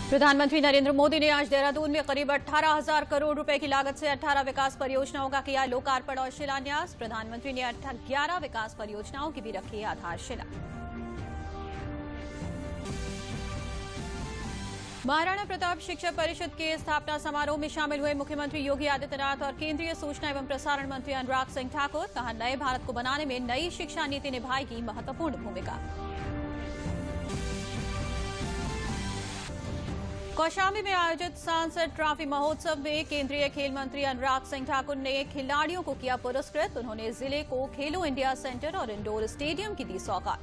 प्रधानमंत्री नरेंद्र मोदी ने आज देहरादून में करीब 18,000 करोड़ रुपए की लागत से 18 विकास परियोजनाओं का किया लोकार्पण और शिलान्यास। प्रधानमंत्री ने 11 विकास परियोजनाओं की भी रखी आधारशिला। महाराणा प्रताप शिक्षक परिषद के स्थापना समारोह में शामिल हुए मुख्यमंत्री योगी आदित्यनाथ और केंद्रीय सूचना एवं प्रसारण मंत्री अनुराग सिंह ठाकुर। कहा, नए भारत को बनाने में नई शिक्षा नीति निभाएगी महत्वपूर्ण भूमिका। कौशाम्बी में आयोजित सांसद ट्रॉफी महोत्सव में केंद्रीय खेल मंत्री अनुराग सिंह ठाकुर ने खिलाड़ियों को किया पुरस्कृत। उन्होंने जिले को खेलो इंडिया सेंटर और इंडोर स्टेडियम की दी सौगात।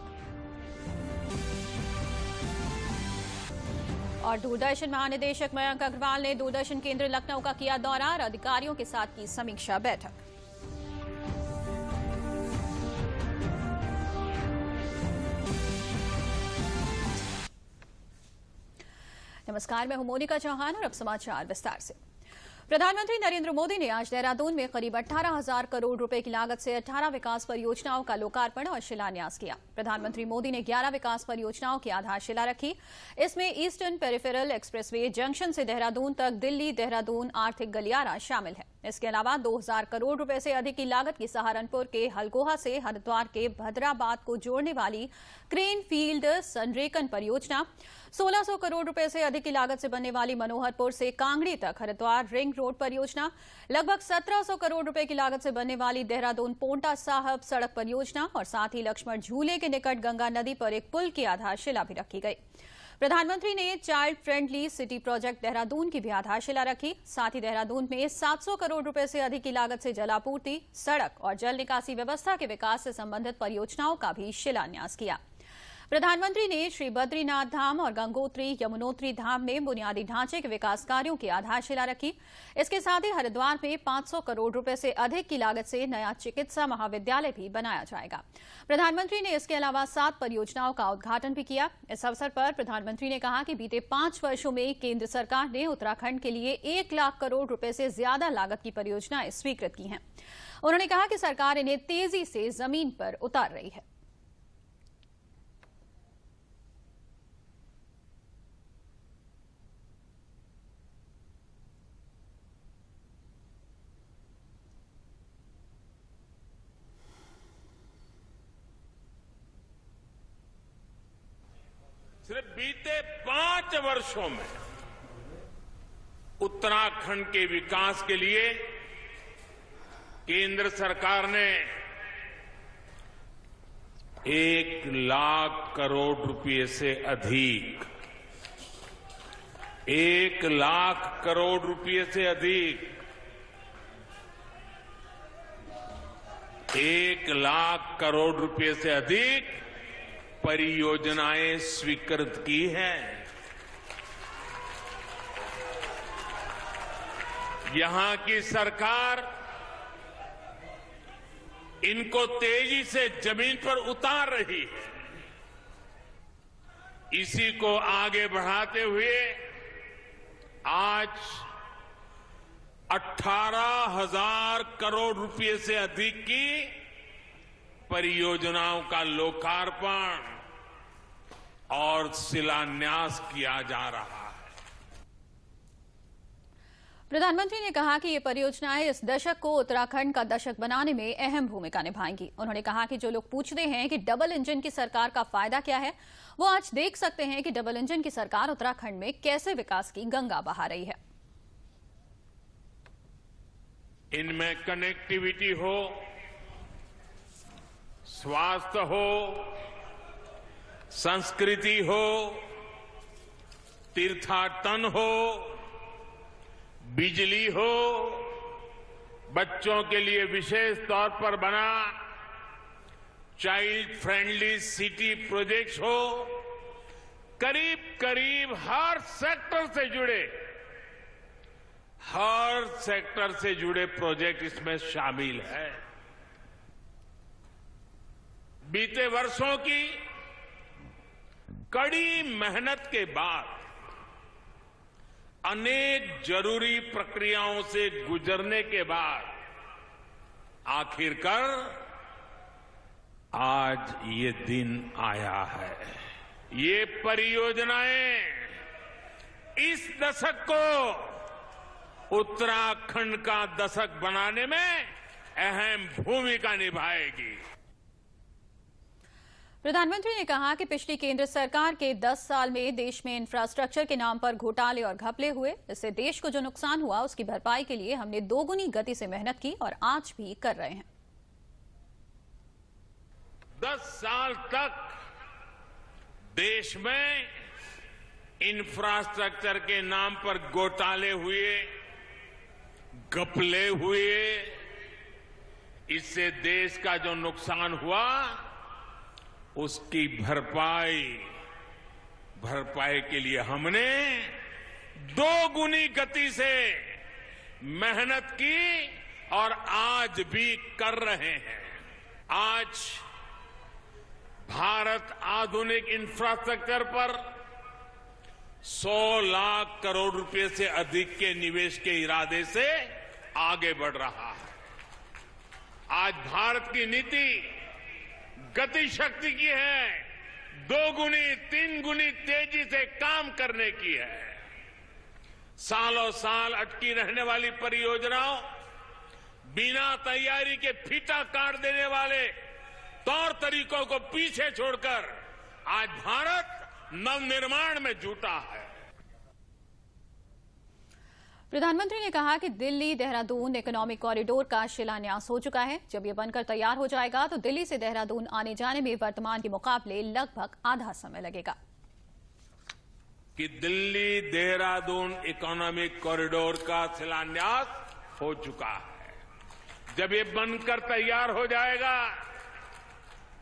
और दूरदर्शन महानिदेशक मयंक अग्रवाल ने दूरदर्शन केंद्र लखनऊ का किया दौरा और अधिकारियों के साथ की समीक्षा बैठक। नमस्कार, मैं हूं मोनिका चौहान और अब समाचार विस्तार से। प्रधानमंत्री नरेंद्र मोदी ने आज देहरादून में करीब 18,000 करोड़ रुपए की लागत से 18 विकास परियोजनाओं का लोकार्पण और शिलान्यास किया। प्रधानमंत्री मोदी ने 11 विकास परियोजनाओं की आधारशिला रखी। इसमें ईस्टर्न पेरिफेरल एक्सप्रेसवे जंक्शन से देहरादून तक दिल्ली देहरादून आर्थिक गलियारा शामिल है। इसके अलावा 2,000 करोड़ रुपए से अधिक की लागत की सहारनपुर के हलगोहा से हरिद्वार के भद्राबाद को जोड़ने वाली क्रेन फील्ड संरेखन परियोजना, 1,600 करोड़ रुपए से अधिक की लागत से बनने वाली मनोहरपुर से कांगड़ी तक हरिद्वार रिंग रोड परियोजना, लगभग 1,700 करोड़ रुपए की लागत से बनने वाली देहरादून पोंटा साहब सड़क परियोजना और साथ ही लक्ष्मण झूले के निकट गंगा नदी पर एक पुल की आधारशिला भी रखी गई। प्रधानमंत्री ने child friendly city project Dehradun की भी आधारशिला रखी। साथ ही देहरादून में 700 करोड़ रुपए से अधिक की लागत से जलापूर्ति, सड़क और जल निकासी व्यवस्था के विकास से संबंधित परियोजनाओं का भी शिलान्यास किया। प्रधानमंत्री ने श्री बद्रीनाथ धाम और गंगोत्री यमुनोत्री धाम में बुनियादी ढांचे के विकास कार्यों की आधारशिला रखी। इसके साथ ही हरिद्वार में 500 करोड़ रुपए से अधिक की लागत से नया चिकित्सा महाविद्यालय भी बनाया जाएगा। प्रधानमंत्री ने इसके अलावा 7 परियोजनाओं का उद्घाटन भी किया। इस अवसर पर प्रधानमंत्री ने कहा कि बीते 5 वर्षों में केंद्र सरकार ने उत्तराखंड के लिए 1 लाख करोड़ रुपए से ज्यादा लागत की परियोजनाएं स्वीकृत की हैं। उन्होंने कहा कि सरकार इन्हें तेजी से जमीन पर उतार रही है। सिर्फ बीते 5 वर्षों में उत्तराखंड के विकास के लिए केंद्र सरकार ने 1 लाख करोड़ रुपए से अधिक 1 लाख करोड़ रुपए से अधिक 1 लाख करोड़ रुपए से अधिक परियोजनाएं स्वीकृत की हैं। यहां की सरकार इनको तेजी से जमीन पर उतार रही है। इसी को आगे बढ़ाते हुए आज 18,000 करोड़ रुपए से अधिक की परियोजनाओं का लोकार्पण और शिलान्यास किया जा रहा है। प्रधानमंत्री ने कहा कि ये परियोजनाएं इस दशक को उत्तराखंड का दशक बनाने में अहम भूमिका निभाएंगी। उन्होंने कहा कि जो लोग पूछते हैं कि डबल इंजन की सरकार का फायदा क्या है, वो आज देख सकते हैं कि डबल इंजन की सरकार उत्तराखंड में कैसे विकास की गंगा बहा रही है। इनमें कनेक्टिविटी हो, स्वास्थ्य हो, संस्कृति हो, तीर्थाटन हो, बिजली हो, बच्चों के लिए विशेष तौर पर बना चाइल्ड फ्रेंडली सिटी प्रोजेक्ट्स हो, करीब करीब हर सेक्टर से जुड़े प्रोजेक्ट इसमें शामिल है। बीते वर्षों की कड़ी मेहनत के बाद अनेक जरूरी प्रक्रियाओं से गुजरने के बाद आखिरकार आज ये दिन आया है। ये परियोजनाएं इस दशक को उत्तराखंड का दशक बनाने में अहम भूमिका निभाएगी। प्रधानमंत्री ने कहा कि पिछली केंद्र सरकार के 10 साल में देश में इंफ्रास्ट्रक्चर के नाम पर घोटाले और घपले हुए। इससे देश को जो नुकसान हुआ उसकी भरपाई के लिए हमने दोगुनी गति से मेहनत की और आज भी कर रहे हैं। 10 साल तक देश में इंफ्रास्ट्रक्चर के नाम पर घोटाले हुए, घपले हुए। इससे देश का जो नुकसान हुआ उसकी भरपाई के लिए हमने दोगुनी गति से मेहनत की और आज भी कर रहे हैं। आज भारत आधुनिक इंफ्रास्ट्रक्चर पर 100 लाख करोड़ रुपए से अधिक के निवेश के इरादे से आगे बढ़ रहा है। आज भारत की नीति गति शक्ति की है, 2 गुनी 3 गुनी तेजी से काम करने की है। सालों साल अटकी रहने वाली परियोजनाओं, बिना तैयारी के फीता काट देने वाले तौर तरीकों को पीछे छोड़कर आज भारत नवनिर्माण में जुटा है। प्रधानमंत्री ने कहा कि दिल्ली देहरादून इकोनॉमिक कॉरिडोर का शिलान्यास हो चुका है। जब ये बनकर तैयार हो जाएगा तो दिल्ली से देहरादून आने जाने में वर्तमान के मुकाबले लगभग आधा समय लगेगा। कि दिल्ली देहरादून इकोनॉमिक कॉरिडोर का शिलान्यास हो चुका है। जब ये बनकर तैयार हो जाएगा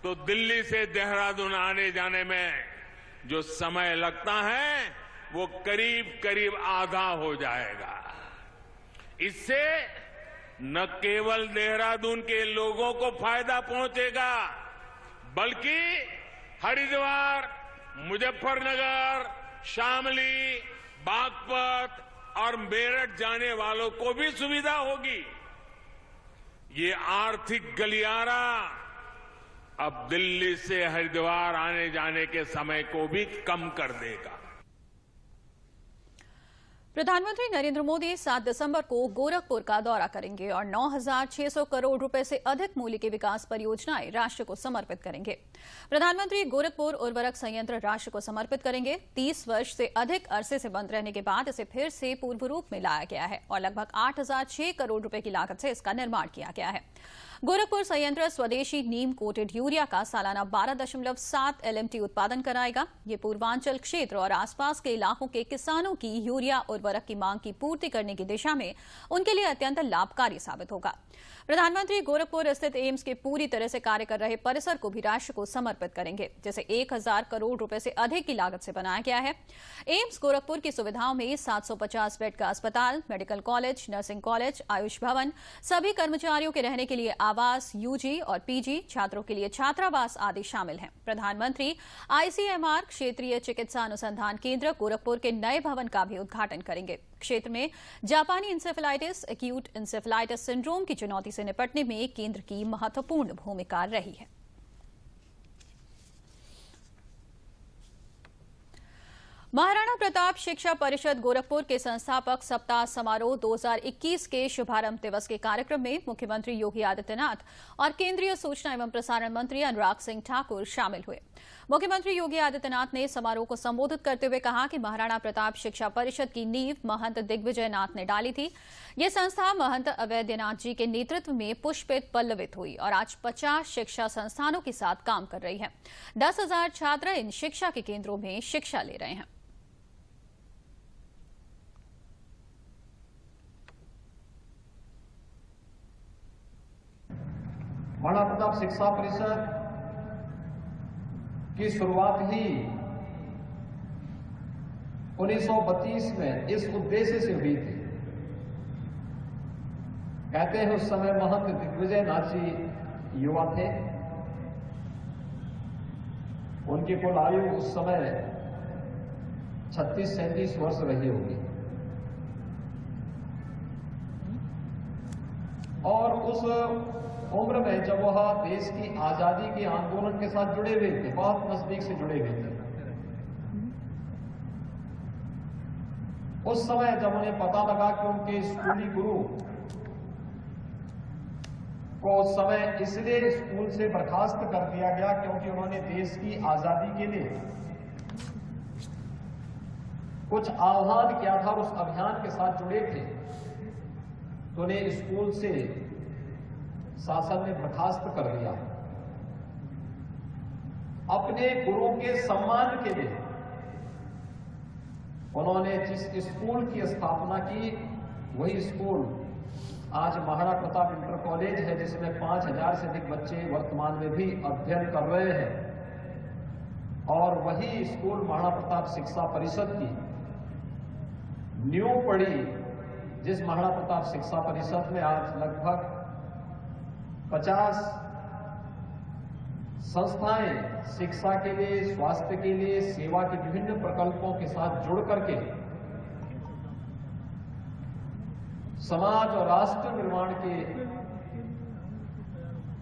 तो दिल्ली से देहरादून आने जाने में जो समय लगता है वो करीब करीब आधा हो जाएगा। इससे न केवल देहरादून के लोगों को फायदा पहुंचेगा बल्कि हरिद्वार, मुजफ्फरनगर, शामली, बागपत और मेरठ जाने वालों को भी सुविधा होगी। ये आर्थिक गलियारा अब दिल्ली से हरिद्वार आने जाने के समय को भी कम कर देगा। प्रधानमंत्री नरेंद्र मोदी 7 दिसंबर को गोरखपुर का दौरा करेंगे और 9,600 करोड़ रुपए से अधिक मूल्य की विकास परियोजनाएं राष्ट्र को समर्पित करेंगे। प्रधानमंत्री गोरखपुर उर्वरक संयंत्र राष्ट्र को समर्पित करेंगे। 30 वर्ष से अधिक अरसे से बंद रहने के बाद इसे फिर से पूर्व रूप में लाया गया है और लगभग 8,006 करोड़ रुपए की लागत से इसका निर्माण किया गया है। गोरखपुर संयंत्र स्वदेशी नीम कोटेड यूरिया का सालाना 12.7 LMT उत्पादन कराएगा। ये पूर्वांचल क्षेत्र और आसपास के इलाकों के किसानों की यूरिया उर्वरक की मांग की पूर्ति करने की दिशा में उनके लिए अत्यंत लाभकारी साबित होगा। प्रधानमंत्री गोरखपुर स्थित एम्स के पूरी तरह से कार्य कर रहे परिसर को भी राष्ट्र को समर्पित करेंगे, जिसे 1,000 करोड़ रुपए से अधिक की लागत से बनाया गया है। एम्स गोरखपुर की सुविधाओं में 750 बेड का अस्पताल, medical college, nursing college, Ayush भवन, सभी कर्मचारियों के रहने के लिए आवास, यूजी और पीजी, छात्रों के लिए छात्रावास आदि शामिल हैं। प्रधानमंत्री ICMR क्षेत्रीय चिकित्सा अनुसंधान केंद्र गोरखपुर के नए भवन का भी उद्घाटन करेंगे। क्षेत्र में जापानी इंसेफेलाइटिस, एक्यूट इंसेफेलाइटिस सिंड्रोम की चुनौती से निपटने में केंद्र की महत्वपूर्ण भूमिका रही है। महाराणा प्रताप शिक्षा परिषद गोरखपुर के संस्थापक सप्ताह समारोह 2021 के शुभारंभ दिवस के कार्यक्रम में मुख्यमंत्री योगी आदित्यनाथ और केंद्रीय सूचना एवं प्रसारण मंत्री अनुराग सिंह ठाकुर शामिल हुए। मुख्यमंत्री योगी आदित्यनाथ ने समारोह को संबोधित करते हुए कहा कि महाराणा प्रताप शिक्षा परिषद की नींव महंत दिग्विजय नाथ ने डाली थी। ये संस्था महंत अवैधनाथ जी के नेतृत्व में पुष्पित पल्लवित हुई और आज 50 शिक्षा संस्थानों के साथ काम कर रही है। 10,000 छात्र इन शिक्षा के केंद्रों में शिक्षा ले रहे हैं। महाराणा प्रताप शिक्षा परिषद की शुरुआत ही 1932 में इस उद्देश्य से हुई थी। कहते हैं उस समय महंत दिग्विजय नाथ जी युवा थे। उनकी कुल आयु उस समय 36-37 वर्ष रही होगी और उस उम्र में जब वह देश की आजादी के आंदोलन के साथ जुड़े हुए थे, बहुत नजदीक से जुड़े हुए थे, उस समय जब उन्हें पता लगा कि उनके स्कूली गुरु को उस समय इसलिए स्कूल से बर्खास्त कर दिया गया क्योंकि उन्होंने देश की आजादी के लिए कुछ आह्वान किया था, उस अभियान के साथ जुड़े थे, तो उन्हें स्कूल से शासन ने बर्खास्त कर दिया। अपने गुरु के सम्मान के लिए उन्होंने जिस स्कूल की स्थापना की, वही स्कूल आज महाराणा प्रताप इंटर कॉलेज है, जिसमें 5000 से अधिक बच्चे वर्तमान में भी अध्ययन कर रहे हैं। और वही स्कूल महाराणा प्रताप शिक्षा परिषद की नींव पड़ी, जिस महाराणा प्रताप शिक्षा परिषद में आज लगभग 50 संस्थाएं शिक्षा के लिए, स्वास्थ्य के लिए, सेवा के विभिन्न प्रकल्पों के साथ जुड़ करके समाज और राष्ट्र निर्माण के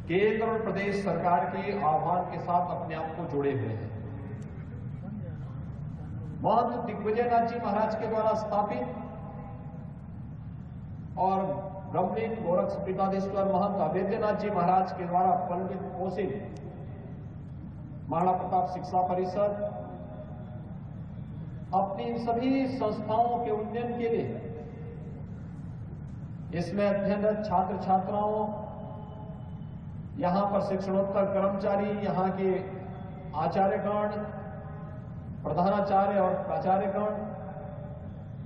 केंद्र और प्रदेश सरकार के आह्वान के साथ अपने आप को जुड़े हुए हैं। महंत दिग्विजयनाथ जी महाराज के द्वारा स्थापित और ब्रह्मलीन गोरक्ष पीठाधीश्वर महंत अवेद्यनाथ जी महाराज के द्वारा पंडित पोषित महाराणा प्रताप शिक्षा परिषद अपनी इन सभी संस्थाओं के उन्नयन के लिए, इसमें अध्ययनरत छात्र छात्राओं, यहां पर शिक्षणोत्तर कर्मचारी, यहां के आचार्यगण, प्रधानाचार्य और प्राचार्यगण,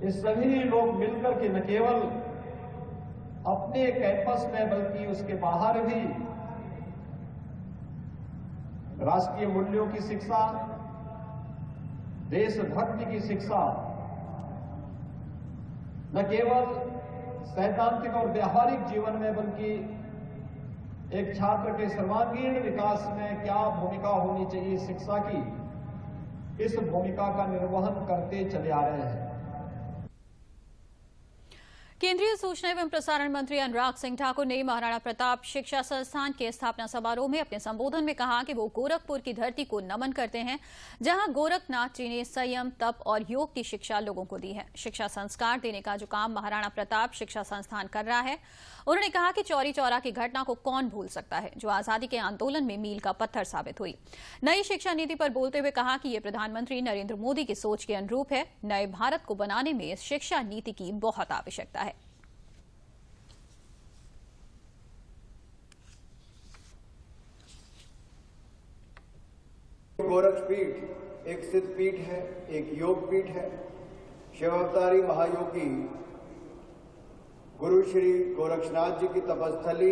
ये सभी लोग मिलकर के न केवल अपने कैंपस में बल्कि उसके बाहर भी राष्ट्रीय मूल्यों की शिक्षा, देशभक्ति की शिक्षा, न केवल सैद्धांतिक और व्यावहारिक जीवन में बल्कि एक छात्र के सर्वांगीण विकास में क्या भूमिका होनी चाहिए शिक्षा की, इस भूमिका का निर्वहन करते चले आ रहे हैं। केंद्रीय सूचना एवं प्रसारण मंत्री अनुराग सिंह ठाकुर ने महाराणा प्रताप शिक्षा संस्थान के स्थापना समारोह में अपने संबोधन में कहा कि वो गोरखपुर की धरती को नमन करते हैं, जहां गोरखनाथ जी ने संयम, तप और योग की शिक्षा लोगों को दी है। शिक्षा संस्कार देने का जो काम महाराणा प्रताप शिक्षा संस्थान कर रहा है, उन्होंने कहा कि चौरी चौरा की घटना को कौन भूल सकता है, जो आजादी के आंदोलन में मील का पत्थर साबित हुई। नई शिक्षा नीति पर बोलते हुए कहा कि ये प्रधानमंत्री नरेंद्र मोदी की सोच के अनुरूप है। नए भारत को बनाने में इस शिक्षा नीति की बहुत आवश्यकता है। गोरक्ष पीठ एक सिद्ध पीठ है, एक योग पीठ है। शिवावतारी महायोगी गुरु श्री गोरक्षनाथ जी की तपस्थली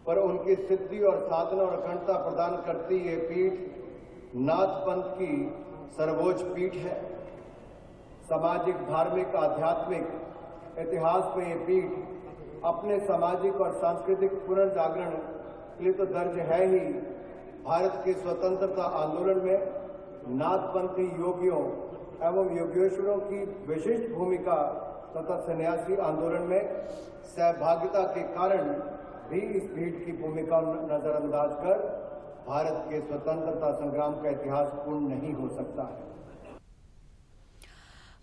पर उनकी सिद्धि और साधना और अखंडता प्रदान करती ये पीठ नाथ पंथ की सर्वोच्च पीठ है। सामाजिक, धार्मिक, आध्यात्मिक इतिहास में ये पीठ अपने सामाजिक और सांस्कृतिक पुनर्जागरण के लिए तो दर्ज है ही, भारत के स्वतंत्रता आंदोलन में नाथपंथी योगियों एवं योगेश्वरों की विशिष्ट भूमिका तथा सन्यासी आंदोलन में सहभागिता के कारण भी इस पीठ की भूमिका नजरअंदाज कर भारत के स्वतंत्रता संग्राम का इतिहास पूर्ण नहीं हो सकता है।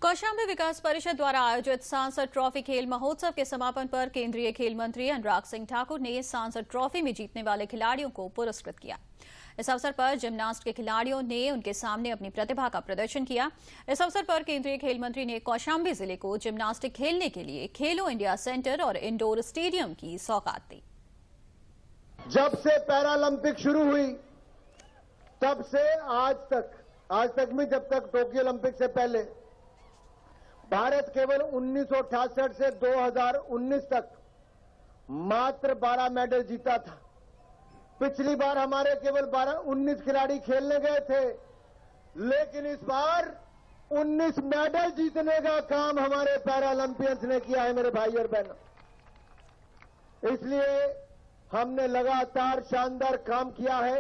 कौशाम्बी विकास परिषद द्वारा आयोजित सांसद ट्रॉफी खेल महोत्सव के समापन पर केंद्रीय खेल मंत्री अनुराग सिंह ठाकुर ने सांसद ट्रॉफी में जीतने वाले खिलाड़ियों को पुरस्कृत किया। इस अवसर पर जिम्नास्ट के खिलाड़ियों ने उनके सामने अपनी प्रतिभा का प्रदर्शन किया। इस अवसर पर केंद्रीय खेल मंत्री ने कौशाम्बी जिले को जिम्नास्टिक खेलने के लिए खेलो इंडिया सेंटर और इंडोर स्टेडियम की सौगात दी। जब से पैरालंपिक शुरू हुई तब से आज तक में, जब तक टोक्यो ओलंपिक से पहले भारत केवल 1968 से 2019 तक मात्र 12 मेडल जीता था। पिछली बार हमारे केवल 19 खिलाड़ी खेलने गए थे, लेकिन इस बार 19 मेडल जीतने का काम हमारे पैरालंपियंस ने किया है, मेरे भाई और बहनों। इसलिए हमने लगातार शानदार काम किया है।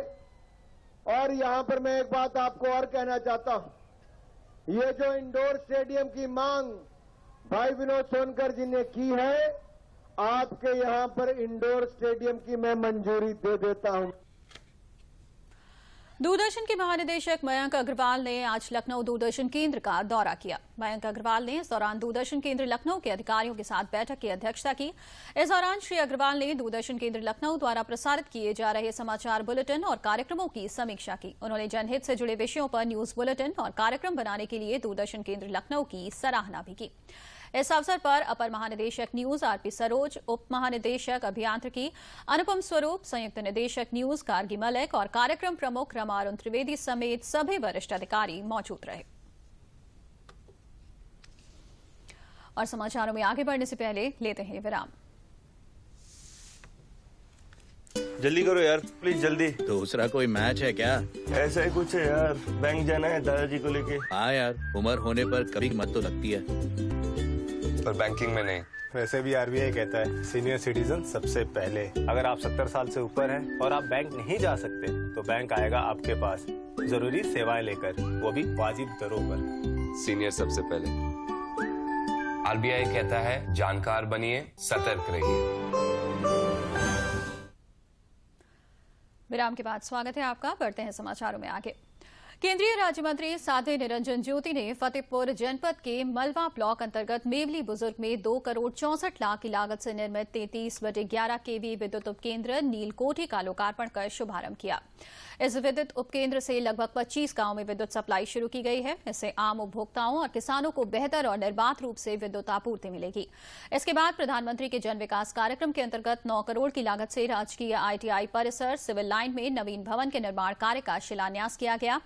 और यहां पर मैं एक बात आपको और कहना चाहता हूं, ये जो इंडोर स्टेडियम की मांग भाई विनोद सोनकर जी ने की है, आपके यहां पर इंडोर स्टेडियम की मैं मंजूरी दे देता हूं। दूरदर्शन के महानिदेशक मयंक अग्रवाल ने आज लखनऊ दूरदर्शन केंद्र का दौरा किया। मयंक अग्रवाल ने इस दौरान दूरदर्शन केंद्र लखनऊ के अधिकारियों के साथ बैठक की अध्यक्षता की। इस दौरान श्री अग्रवाल ने दूरदर्शन केंद्र लखनऊ द्वारा प्रसारित किए जा रहे समाचार बुलेटिन और कार्यक्रमों की समीक्षा की। उन्होंने जनहित से जुड़े विषयों पर न्यूज बुलेटिन और कार्यक्रम बनाने के लिए दूरदर्शन केंद्र लखनऊ की सराहना भी की। इस अवसर पर अपर महानिदेशक न्यूज आरपी सरोज, उप महानिदेशक अभियांत्रिकी अनुपम स्वरूप, संयुक्त निदेशक न्यूज गार्गी मलिक और कार्यक्रम प्रमुख रमा अरुण त्रिवेदी समेत सभी वरिष्ठ अधिकारी मौजूद रहे। और समाचारों में आगे बढ़ने से पहले लेते हैं विराम। जल्दी करो यार, प्लीज जल्दी। दूसरा कोई मैच है क्या? ऐसा ही कुछ है यार, बैंक जाना है दादाजी को लेके। हाँ यार, उम्र होने पर कभी मत तो लगती है, पर बैंकिंग में नहीं। वैसे भी आरबीआई कहता है सीनियर सिटीजन सबसे पहले। अगर आप 70 साल से ऊपर हैं और आप बैंक नहीं जा सकते तो बैंक आएगा आपके पास जरूरी सेवाएं लेकर, वो भी वाजिब दरों पर। सीनियर सबसे पहले। आरबीआई कहता है जानकार बनिए, सतर्क रहिए। विराम के बाद स्वागत है आपका। बढ़ते हैं समाचारों में आगे। केंद्रीय राज्य मंत्री साध्वी निरंजन ज्योति ने फतेहपुर जनपद के मलवा ब्लॉक अंतर्गत मेवली बुजुर्ग में 2 करोड़ 64 लाख की लागत से निर्मित 33/11 केवी विद्युत उपकेंद्र नीलकोठी का लोकार्पण कर शुभारंभ किया। इस विद्युत उपकेंद्र से लगभग 25 गांवों में विद्युत सप्लाई शुरू की गई है। इससे आम उपभोक्ताओं और किसानों को बेहतर और निर्बाध रूप से विद्युत आपूर्ति मिलेगी। इसके बाद प्रधानमंत्री के जन विकास कार्यक्रम के अंतर्गत 9 करोड़ की लागत से राजकीय ITI परिसर सिविल लाइन में नवीन भवन के निर्माण कार्य का शिलान्यास किया गया।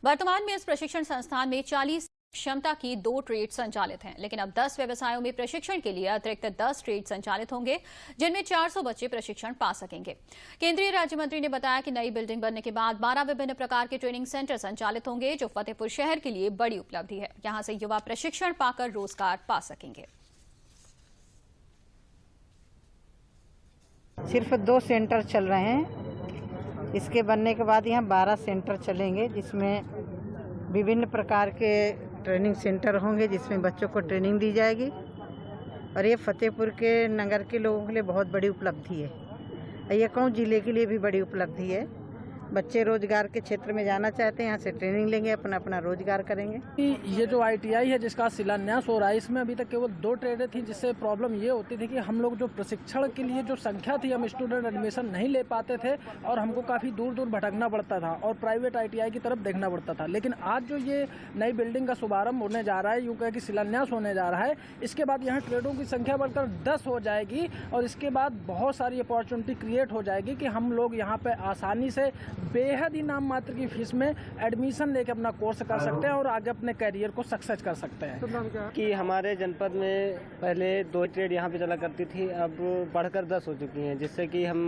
वर्तमान में इस प्रशिक्षण संस्थान में 40 क्षमता की 2 ट्रेड संचालित हैं, लेकिन अब 10 व्यवसायों में प्रशिक्षण के लिए अतिरिक्त 10 ट्रेड संचालित होंगे, जिनमें 400 बच्चे प्रशिक्षण पा सकेंगे। केंद्रीय राज्य मंत्री ने बताया कि नई बिल्डिंग बनने के बाद 12 विभिन्न प्रकार के ट्रेनिंग सेंटर संचालित होंगे, जो फतेहपुर शहर के लिए बड़ी उपलब्धि है। यहां से युवा प्रशिक्षण पाकर रोजगार पा सकेंगे। सिर्फ 2 सेंटर चल रहे हैं। इसके बनने के बाद यहाँ 12 सेंटर चलेंगे, जिसमें विभिन्न प्रकार के ट्रेनिंग सेंटर होंगे, जिसमें बच्चों को ट्रेनिंग दी जाएगी। और ये फतेहपुर के नगर के लोगों के लिए बहुत बड़ी उपलब्धि है। ये कौन जिले के लिए भी बड़ी उपलब्धि है। बच्चे रोजगार के क्षेत्र में जाना चाहते हैं, यहाँ से ट्रेनिंग लेंगे, अपना अपना रोजगार करेंगे। ये जो ITI है जिसका शिलान्यास हो रहा है, इसमें अभी तक केवल 2 ट्रेडें थी, जिससे प्रॉब्लम ये होती थी कि हम लोग जो प्रशिक्षण के लिए जो संख्या थी, हम स्टूडेंट एडमिशन नहीं ले पाते थे और हमको काफ़ी दूर दूर भटकना पड़ता था और प्राइवेट ITI की तरफ देखना पड़ता था। लेकिन आज जो ये नई बिल्डिंग का शुभारंभ होने जा रहा है, यूँ कह कि शिलान्यास होने जा रहा है, इसके बाद यहाँ ट्रेडों की संख्या बढ़कर 10 हो जाएगी और इसके बाद बहुत सारी अपॉर्चुनिटी क्रिएट हो जाएगी कि हम लोग यहाँ पे आसानी से बेहद ही नाम मात्र की फीस में एडमिशन लेके अपना कोर्स कर सकते हैं और आगे अपने करियर को सक्सेस कर सकते हैं। कि हमारे जनपद में पहले 2 ट्रेड यहाँ पे चला करती थी, अब बढ़कर 10 हो चुकी हैं, जिससे कि हम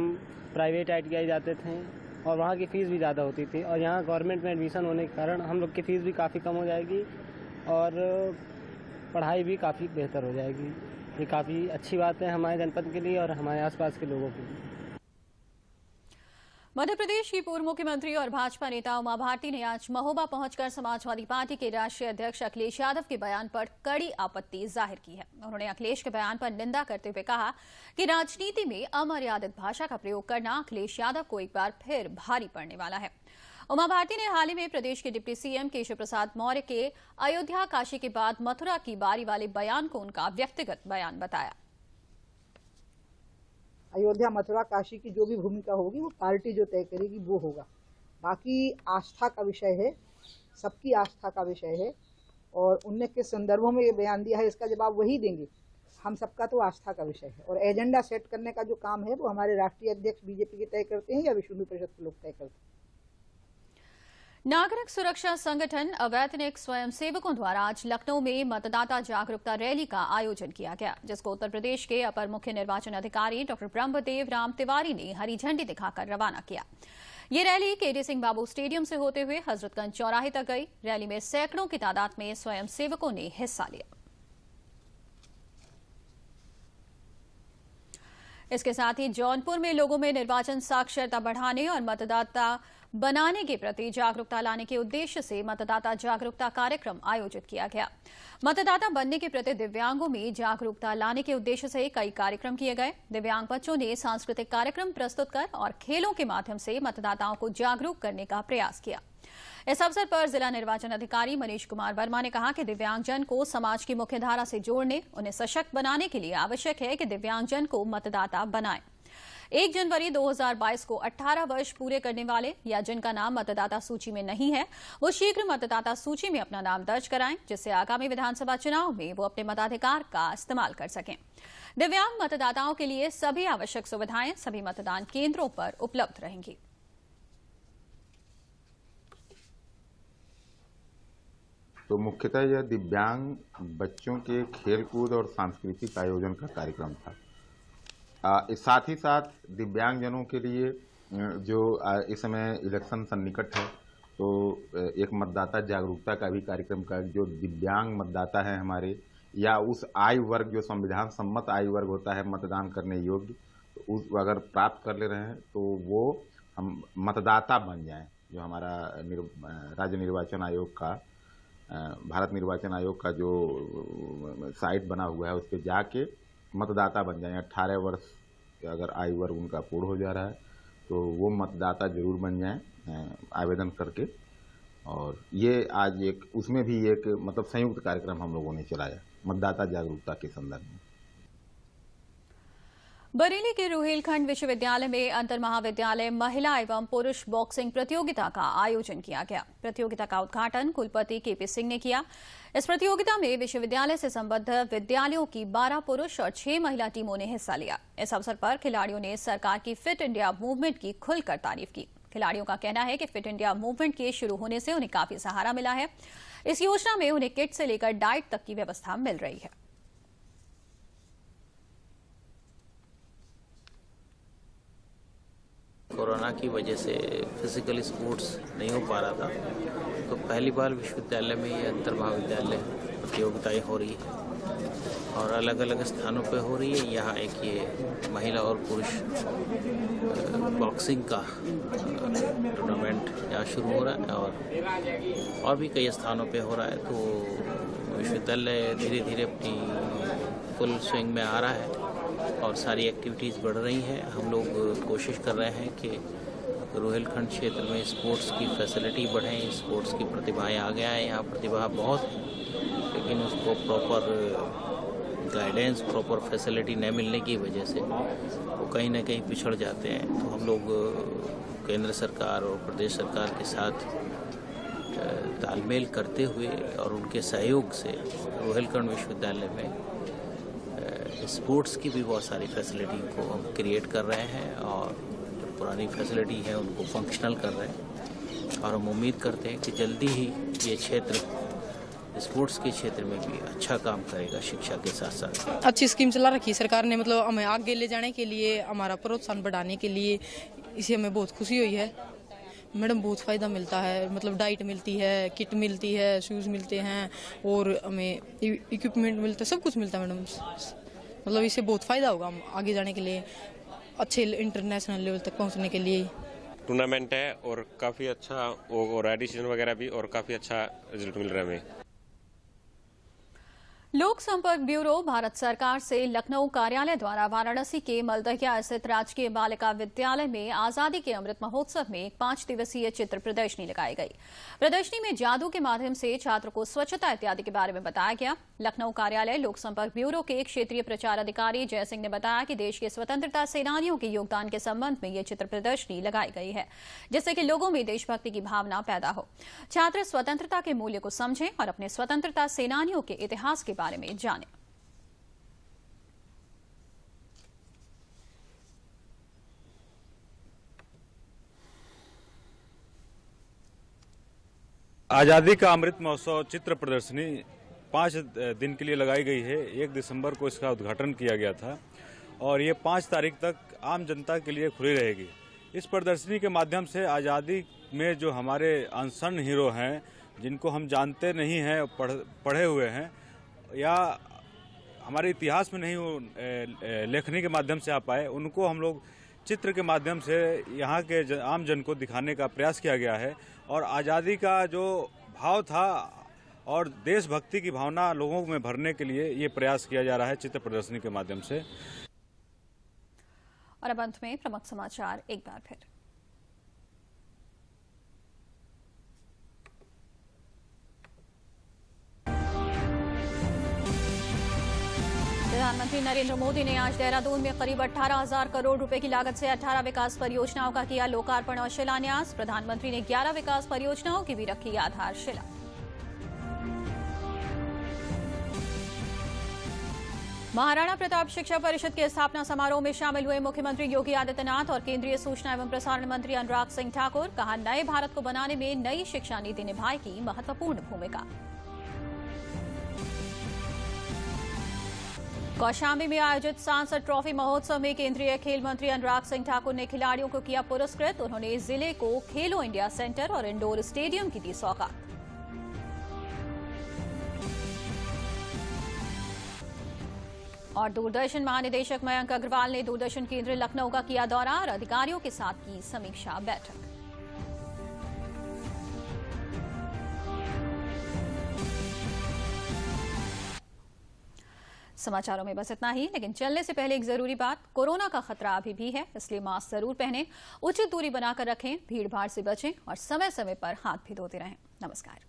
प्राइवेट ITI जाते थे और वहाँ की फ़ीस भी ज़्यादा होती थी। और यहाँ गवर्नमेंट में एडमिशन होने के कारण हम लोग की फ़ीस भी काफ़ी कम हो जाएगी और पढ़ाई भी काफ़ी बेहतर हो जाएगी। ये काफ़ी अच्छी बात है हमारे जनपद के लिए और हमारे आसपास के लोगों के लिए। मध्य प्रदेश की पूर्व मुख्यमंत्री और भाजपा नेता उमा भारती ने आज महोबा पहुंचकर समाजवादी पार्टी के राष्ट्रीय अध्यक्ष अखिलेश यादव के बयान पर कड़ी आपत्ति जाहिर की है। उन्होंने अखिलेश के बयान पर निंदा करते हुए कहा कि राजनीति में अमर्यादित भाषा का प्रयोग करना अखिलेश यादव को एक बार फिर भारी पड़ने वाला है। उमा भारती ने हाल ही में प्रदेश के डिप्टी CM केशव प्रसाद मौर्य के अयोध्या काशी के बाद मथुरा की बारी वाले बयान को उनका व्यक्तिगत बयान बताया। अयोध्या, मथुरा, काशी की जो भी भूमिका होगी वो पार्टी जो तय करेगी वो होगा। बाकी आस्था का विषय है, सबकी आस्था का विषय है और उनने किस संदर्भों में ये बयान दिया है इसका जवाब वही देंगे। हम सबका तो आस्था का विषय है और एजेंडा सेट करने का जो काम है वो हमारे राष्ट्रीय अध्यक्ष BJP के तय करते हैं या विश्व हिंदू परिषद के लोग तय करते हैं। नागरिक सुरक्षा संगठन अवैतनिक स्वयंसेवकों द्वारा आज लखनऊ में मतदाता जागरूकता रैली का आयोजन किया गया, जिसको उत्तर प्रदेश के अपर मुख्य निर्वाचन अधिकारी डॉ. ब्रह्मदेव राम तिवारी ने हरी झंडी दिखाकर रवाना किया। ये रैली KD सिंह बाबू स्टेडियम से होते हुए हजरतगंज चौराहे तक गई। रैली में सैकड़ों की तादाद में स्वयंसेवकों ने हिस्सा लिया। इसके साथ ही जौनपुर में लोगों में निर्वाचन साक्षरता बढ़ाने और मतदाता बनाने के प्रति जागरूकता लाने के उद्देश्य से मतदाता जागरूकता कार्यक्रम आयोजित किया गया। मतदाता बनने के प्रति दिव्यांगों में जागरूकता लाने के उद्देश्य से कई कार्यक्रम किए गए। दिव्यांग बच्चों ने सांस्कृतिक कार्यक्रम प्रस्तुत कर और खेलों के माध्यम से मतदाताओं को जागरूक करने का प्रयास किया। इस अवसर पर जिला निर्वाचन अधिकारी मनीष कुमार वर्मा ने कहा कि दिव्यांगजन को समाज की मुख्यधारा से जोड़ने, उन्हें सशक्त बनाने के लिए आवश्यक है कि दिव्यांगजन को मतदाता बनाएं। 1 जनवरी 2022 को 18 वर्ष पूरे करने वाले या जिनका नाम मतदाता सूची में नहीं है, वो शीघ्र मतदाता सूची में अपना नाम दर्ज कराएं, जिससे आगामी विधानसभा चुनाव में वो अपने मताधिकार का इस्तेमाल कर सकें। दिव्यांग मतदाताओं के लिए सभी आवश्यक सुविधाएं सभी मतदान केंद्रों पर उपलब्ध रहेंगी। तो मुख्यतः यह दिव्यांग बच्चों के खेलकूद और सांस्कृतिक आयोजन का कार्यक्रम था। साथ ही साथ दिव्यांगजनों के लिए जो इस समय इलेक्शन सन्निकट है, तो एक मतदाता जागरूकता का भी कार्यक्रम का, जो दिव्यांग मतदाता है हमारे, या उस आयु वर्ग जो संविधान सम्मत आयु वर्ग होता है मतदान करने योग्य, तो उस अगर प्राप्त कर ले रहे हैं तो वो हम मतदाता बन जाएं। जो हमारा राज्य निर्वाचन आयोग का, भारत निर्वाचन आयोग का जो साइट बना हुआ है, उस पर जाके मतदाता बन जाएं। 18 वर्ष अगर आयु वर्ग उनका पूर्ण हो जा रहा है तो वो मतदाता जरूर बन जाएं आवेदन करके। और ये आज एक उसमें भी एक मतलब संयुक्त कार्यक्रम हम लोगों ने चलाया मतदाता जागरूकता के संदर्भ में। बरेली के रुहेलखंड विश्वविद्यालय में अंतर महाविद्यालय महिला एवं पुरुष बॉक्सिंग प्रतियोगिता का आयोजन किया गया। प्रतियोगिता का उद्घाटन कुलपति केपी सिंह ने किया। इस प्रतियोगिता में विश्वविद्यालय से संबद्ध विद्यालयों की 12 पुरुष और 6 महिला टीमों ने हिस्सा लिया। इस अवसर पर खिलाड़ियों ने सरकार की फिट इंडिया मूवमेंट की खुलकर तारीफ की। खिलाड़ियों का कहना है कि फिट इंडिया मूवमेंट के शुरू होने से उन्हें काफी सहारा मिला है। इस योजना में उन्हें किट से लेकर डाइट तक की व्यवस्था मिल रही है। कोरोना की वजह से फिजिकल स्पोर्ट्स नहीं हो पा रहा था, तो पहली बार विश्वविद्यालय में ये अंतर महाविद्यालय प्रतियोगिताएं हो रही है और अलग अलग स्थानों पे हो रही है। यहाँ एक ये महिला और पुरुष बॉक्सिंग का टूर्नामेंट यहाँ शुरू हो रहा है और भी कई स्थानों पे हो रहा है। तो विश्वविद्यालय धीरे धीरे अपनी फुल स्विंग में आ रहा है और सारी एक्टिविटीज़ बढ़ रही हैं। हम लोग कोशिश कर रहे हैं कि रुहेलखंड क्षेत्र में स्पोर्ट्स की फैसिलिटी बढ़े, स्पोर्ट्स की प्रतिभाएं आ गया है। यहाँ प्रतिभा बहुत, लेकिन उसको प्रॉपर गाइडेंस, प्रॉपर फैसिलिटी न मिलने की वजह से वो कहीं ना कहीं पिछड़ जाते हैं। तो हम लोग केंद्र सरकार और प्रदेश सरकार के साथ तालमेल करते हुए और उनके सहयोग से रुहेलखंड विश्वविद्यालय में स्पोर्ट्स की भी बहुत सारी फैसिलिटी को हम क्रिएट कर रहे हैं और जो पुरानी फैसिलिटी है उनको फंक्शनल कर रहे हैं। और हम उम्मीद करते हैं कि जल्दी ही ये क्षेत्र स्पोर्ट्स के क्षेत्र में भी अच्छा काम करेगा, शिक्षा के साथ साथ। अच्छी स्कीम चला रखी सरकार ने, मतलब हमें आगे ले जाने के लिए, हमारा प्रोत्साहन बढ़ाने के लिए, इसे हमें बहुत खुशी हुई है। मैडम बहुत फ़ायदा मिलता है, मतलब डाइट मिलती है, किट मिलती है, शूज़ मिलते हैं और हमें इक्विपमेंट मिलता है, सब कुछ मिलता है मैडम। मतलब इससे बहुत फ़ायदा होगा हम आगे जाने के लिए, अच्छे इंटरनेशनल लेवल तक पहुंचने के लिए। टूर्नामेंट है और काफ़ी अच्छा और एडिशन वगैरह भी, और काफ़ी अच्छा रिजल्ट मिल रहा है हमें। लोक संपर्क ब्यूरो भारत सरकार से लखनऊ कार्यालय द्वारा वाराणसी के मलदहिया स्थित राजकीय बालिका विद्यालय में आजादी के अमृत महोत्सव में एक 5 दिवसीय चित्र प्रदर्शनी लगाई गई। प्रदर्शनी में जादू के माध्यम से छात्रों को स्वच्छता इत्यादि के बारे में बताया गया। लखनऊ कार्यालय लोक संपर्क ब्यूरो के क्षेत्रीय प्रचार अधिकारी जय सिंह ने बताया कि देश के स्वतंत्रता सेनानियों के योगदान के संबंध में ये चित्र प्रदर्शनी लगाई गई है, जिससे कि लोगों में देशभक्ति की भावना पैदा हो। छात्र स्वतंत्रता के मूल्य को समझें और अपने स्वतंत्रता सेनानियों के इतिहास के बारे में जानें। आज़ादी का अमृत महोत्सव चित्र प्रदर्शनी 5 दिन के लिए लगाई गई है। 1 दिसंबर को इसका उद्घाटन किया गया था और ये 5 तारीख तक आम जनता के लिए खुली रहेगी। इस प्रदर्शनी के माध्यम से आज़ादी में जो हमारे अनसन हीरो हैं, जिनको हम जानते नहीं हैं, पढ़े हुए हैं या हमारे इतिहास में नहीं वो लेखनी के माध्यम से आ पाए, उनको हम लोग चित्र के माध्यम से यहाँ के आम जन को दिखाने का प्रयास किया गया है और आज़ादी का जो भाव था और देशभक्ति की भावना लोगों में भरने के लिए ये प्रयास किया जा रहा है चित्र प्रदर्शनी के माध्यम से। और अब अंत में प्रमुख समाचार एक बार फिर। प्रधानमंत्री नरेंद्र मोदी ने आज देहरादून में करीब 18,000 करोड़ रुपए की लागत से 18 विकास परियोजनाओं का किया लोकार्पण और शिलान्यास। प्रधानमंत्री ने 11 विकास परियोजनाओं की भी रखी आधारशिला। महाराणा प्रताप शिक्षा परिषद के स्थापना समारोह में शामिल हुए मुख्यमंत्री योगी आदित्यनाथ और केंद्रीय सूचना एवं प्रसारण मंत्री अनुराग सिंह ठाकुर। कहा, नए भारत को बनाने में नई शिक्षा नीति निभाएगी महत्वपूर्ण भूमिका। कौशाम्बी में आयोजित सांसद ट्रॉफी महोत्सव में केंद्रीय खेल मंत्री अनुराग सिंह ठाकुर ने खिलाड़ियों को किया पुरस्कृत। उन्होंने जिले को खेलो इंडिया सेंटर और इंडोर स्टेडियम की दी सौगात। और दूरदर्शन महानिदेशक मयंक अग्रवाल ने दूरदर्शन केंद्र लखनऊ का किया दौरा और अधिकारियों के साथ की समीक्षा बैठक। समाचारों में बस इतना ही, लेकिन चलने से पहले एक जरूरी बात। कोरोना का खतरा अभी भी है, इसलिए मास्क जरूर पहनें, उचित दूरी बनाकर रखें, भीड़ भाड़ से बचें और समय समय पर हाथ भी धोते रहें। नमस्कार।